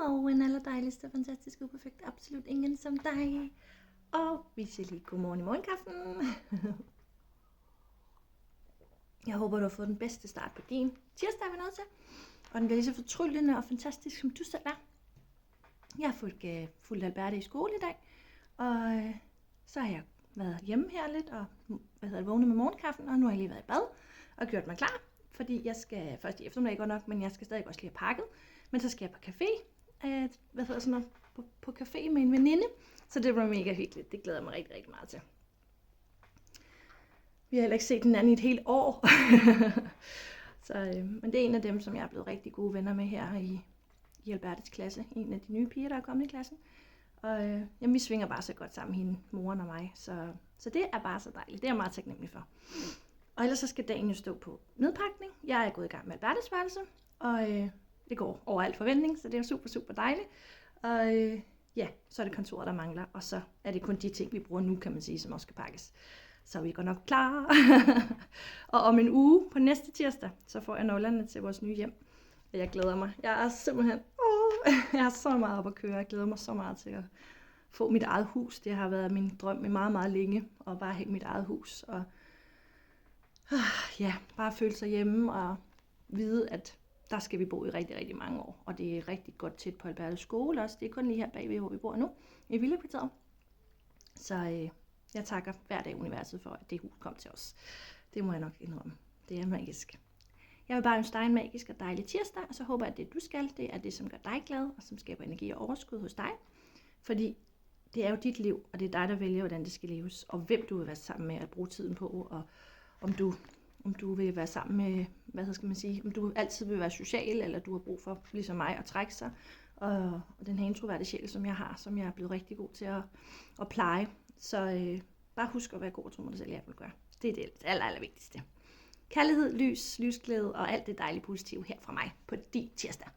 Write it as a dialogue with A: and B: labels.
A: Godmorgen, allerdejligste, fantastisk, uperfekt, absolut ingen som dig. Og vi siger lige godmorgen i morgenkaffen. Jeg håber, du har fået den bedste start på din tirsdag, er vi nødt til. Og den bliver lige så fortryllende og fantastisk, som du selv er. Jeg har fulgt Alberte i skole i dag, og så har jeg været hjemme her lidt og vågnet med morgenkaffen, og nu har jeg lige været i bad og gjort mig klar. Fordi jeg skal først i eftermiddag godt nok, men jeg skal stadig også lige have pakket. Men så skal jeg på café, på café med en veninde, så det bliver mega hyggeligt. Det glæder jeg mig rigtig, rigtig meget til. Vi har heller ikke set hinanden i et helt år. Men det er en af dem, som jeg er blevet rigtig gode venner med her i Albertes klasse. En af de nye piger, der er kommet i klassen. Og vi svinger bare så godt sammen, hende, moren og mig. Så det er bare så dejligt. Det er jeg meget taknemmelig for. Og ellers så skal dagen jo stå på nedpakning. Jeg er gået i gang med Albertes værelse, og det går over al forventning, så det er jo super, super dejligt. Og så er det kontoret, der mangler, og så er det kun de ting, vi bruger nu, kan man sige, som også skal pakkes. Så er vi godt nok klar. Og om en uge på næste tirsdag, så får jeg nøglerne til vores nye hjem. Og jeg glæder mig. Jeg er simpelthen, jeg har så meget op at køre. Jeg glæder mig så meget til at få mit eget hus. Det har været min drøm i meget, meget længe, at bare have mit eget hus. Og bare føle sig hjemme og vide, at der skal vi bo i rigtig, rigtig mange år. Og det er rigtig godt tæt på Albertes skole også. Det er kun lige her bagved, hvor vi bor nu, i villakvarteret. Så jeg takker hver dag universet for, at det hus kom til os. Det må jeg nok indrømme. Det er magisk. Jeg vil bare ønske dig en magisk og dejlig tirsdag, og så håber jeg, at det du skal, det er det, som gør dig glad, og som skaber energi og overskud hos dig. Fordi det er jo dit liv, og det er dig, der vælger, hvordan det skal leves, og hvem du vil være sammen med at bruge tiden på, og om du vil være sammen med, om du altid vil være social, eller du har brug for, ligesom mig, at trække sig. Og den her introverte sjæl, som jeg har, som jeg er blevet rigtig god til at pleje. Så bare husk at være god og tro mig dig selv, jeg vil gøre. Det er det allervigtigste. Kærlighed, lys, livsglæde og alt det dejlige positive her fra mig på din tirsdag.